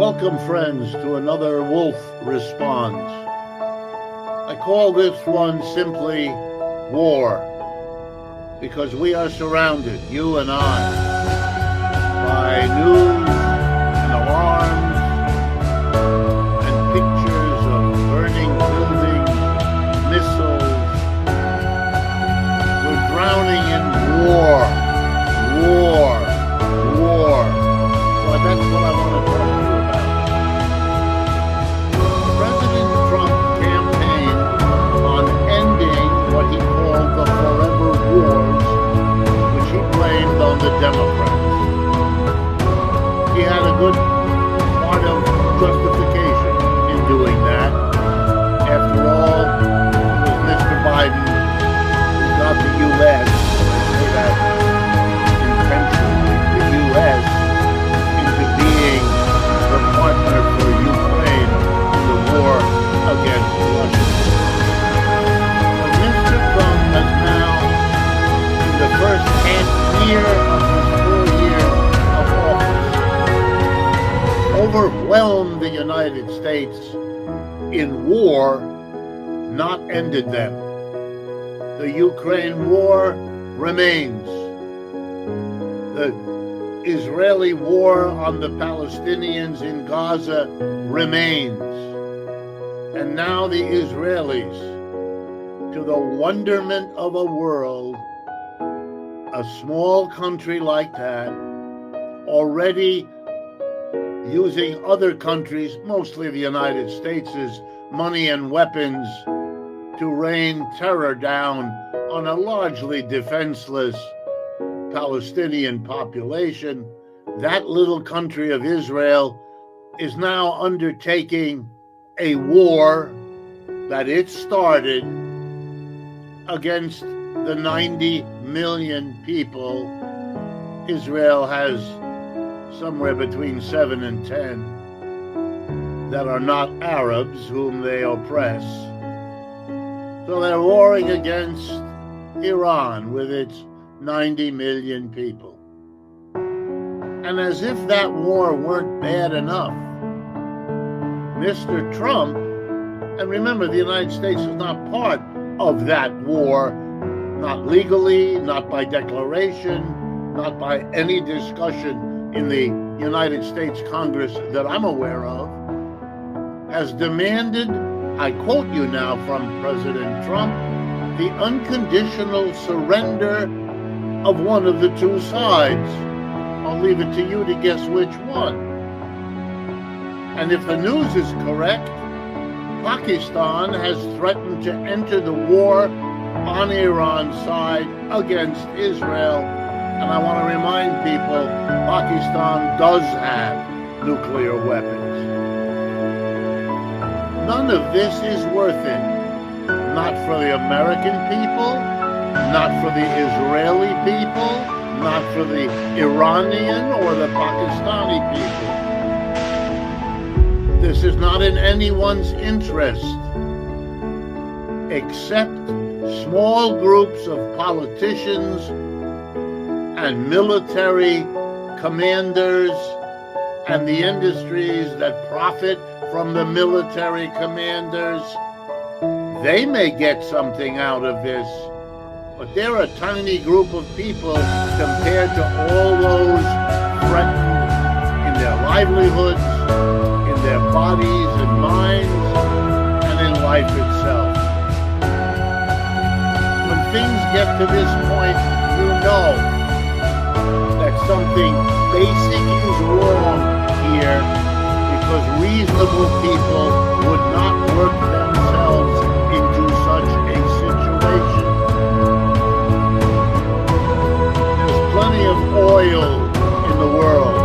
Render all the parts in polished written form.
Welcome, friends, to another Wolff Responds. I call this one simply War, because we are surrounded, you and I, by news and alarms and pictures of burning buildings, missiles. We're drowning in war. So that's what I want to talk to you about. President Trump campaigned on ending what he called the forever wars, which he blamed on the Democrats. He had a good part of justification in doing that. After all, it was Mr. Biden who got the U.S., I say that intentionally, the U.S., into being the partner for Ukraine in the war against Russia. But Mr. Trump has now, in the first half year of his 4 years of office, overwhelmed the United States in war, not ended them. The Ukraine war remains. The Israeli war on the Palestinians in Gaza remains. And now the Israelis, to the wonderment of a world, a small country like that, already using other countries, mostly the United States' money and weapons to rain terror down on a largely defenseless Palestinian population. That little country of Israel is now undertaking a war that it started against the 90 million people. Israel has somewhere between 7 and 10 that are not Arabs whom they oppress. So they're warring against Iran with its 90 million people. And as if that war weren't bad enough, Mr. Trump, and remember, the United States is not part of that war, not legally, not by declaration, not by any discussion in the United States Congress that I'm aware of, has demanded, I quote you now from President Trump, the unconditional surrender of one of the two sides. I'll leave it to you to guess which one. And if the news is correct, Pakistan has threatened to enter the war on Iran's side against Israel. And I want to remind people, Pakistan does have nuclear weapons. None of this is worth it. Not for the American people, not for the Israeli people, not for the Iranian or the Pakistani people. This is not in anyone's interest, except small groups of politicians and military commanders and the industries that profit from the military commanders. They may get something out of this, but they're a tiny group of people compared to all those threatened in their livelihoods, in their bodies and minds, and in life itself. When things get to this point, you know that something basic is wrong here, because reasonable people would not work themselves into such a situation. There's plenty of oil in the world.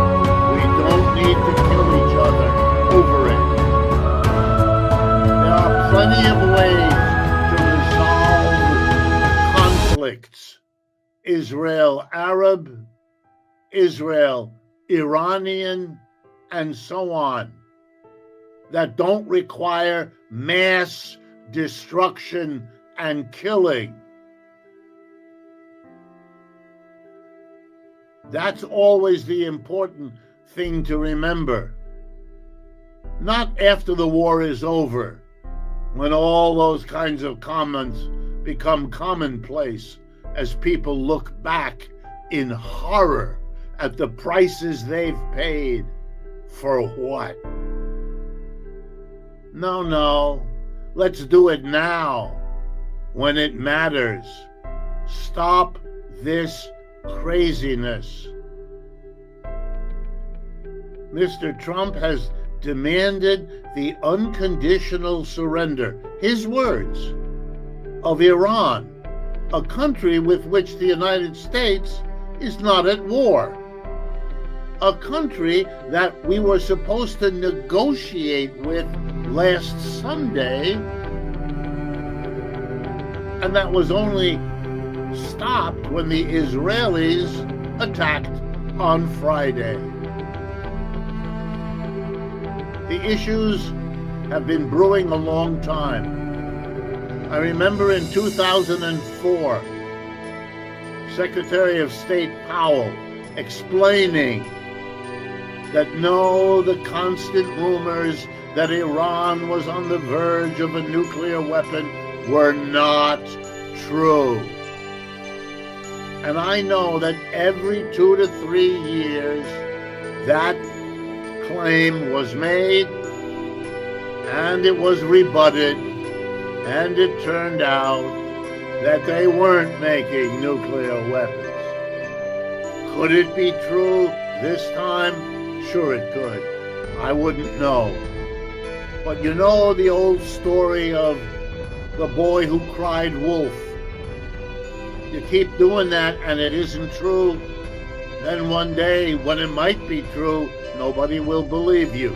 We don't need to kill each other over it. There are plenty of ways to resolve conflicts. Israel-Arab, Israel-Iranian, and so on, that don't require mass destruction and killing. That's always the important thing to remember. Not after the war is over, when all those kinds of comments become commonplace as people look back in horror at the prices they've paid. For what? No. Let's do it now, when it matters. Stop this craziness. Mr. Trump has demanded the unconditional surrender, his words, of Iran, a country with which the United States is not at war, a country that we were supposed to negotiate with last Sunday, and that was only stopped when the Israelis attacked on Friday. The issues have been brewing a long time. I remember in 2004, Secretary of State Powell explaining that no, the constant rumors that Iran was on the verge of a nuclear weapon were not true. And I know that every 2 to 3 years, that claim was made, and it was rebutted, and it turned out that they weren't making nuclear weapons. Could it be true this time? Sure it could. I wouldn't know. But you know the old story of the boy who cried wolf. You keep doing that and it isn't true, then one day when it might be true, nobody will believe you.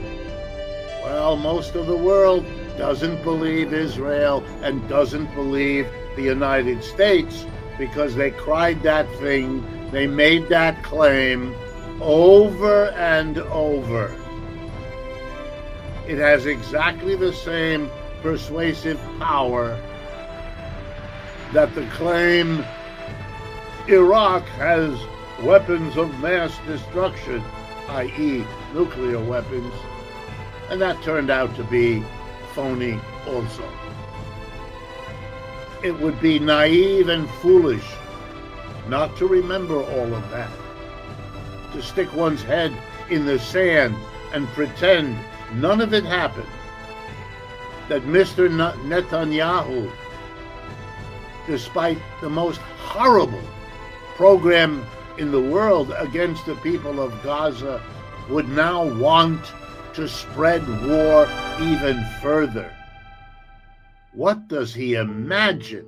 Well, most of the world doesn't believe Israel and doesn't believe the United States because they cried that thing, they made that claim over and over. It has exactly the same persuasive power that the claim Iraq has weapons of mass destruction, i.e. nuclear weapons, and that turned out to be phony also. It would be naive and foolish not to remember all of that, to stick one's head in the sand and pretend none of it happened, that Mr. Netanyahu, despite the most horrible program in the world against the people of Gaza, would now want to spread war even further. What does he imagine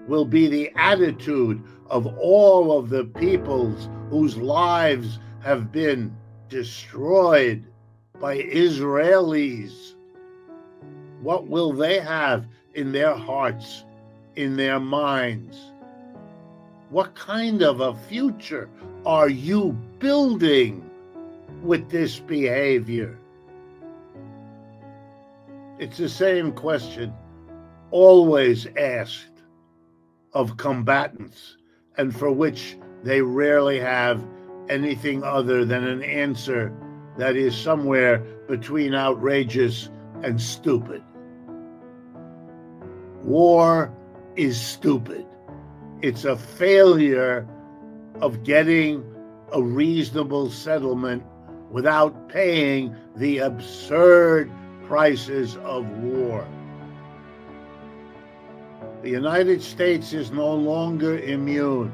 will be the attitude of all of the peoples whose lives have been destroyed by Israelis? What will they have in their hearts, in their minds? What kind of a future are you building with this behavior? It's the same question always asked of combatants, and for which they rarely have anything other than an answer that is somewhere between outrageous and stupid. War is stupid. It's a failure of getting a reasonable settlement without paying the absurd prices of war. The United States is no longer immune.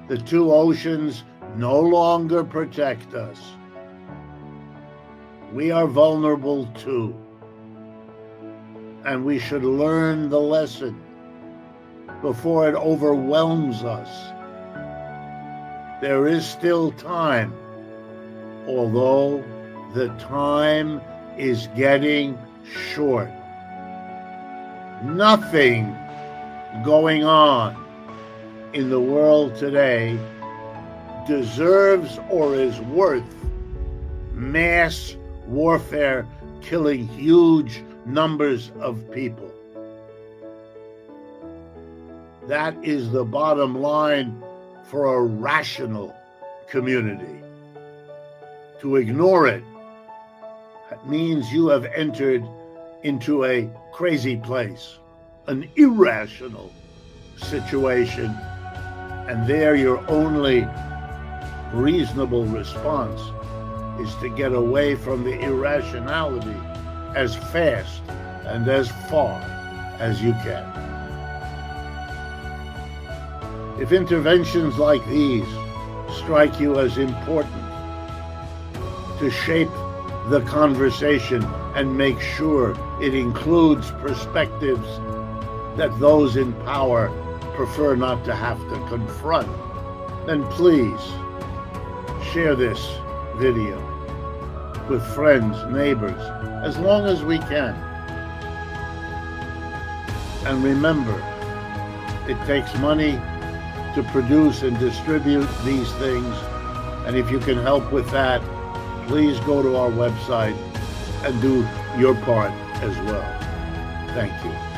The two oceans no longer protect us. We are vulnerable too. And we should learn the lesson before it overwhelms us. There is still time, although the time is getting short. Nothing going on in the world today deserves or is worth mass warfare killing huge numbers of people. That is the bottom line for a rational community. To ignore it That means you have entered into a crazy place, an irrational situation, and there your only reasonable response is to get away from the irrationality as fast and as far as you can. If interventions like these strike you as important to shape the conversation and make sure it includes perspectives that those in power prefer not to have to confront, then please share this video with friends, neighbors, as long as we can. And remember, it takes money to produce and distribute these things, and if you can help with that, please go to our website and do your part as well. Thank you.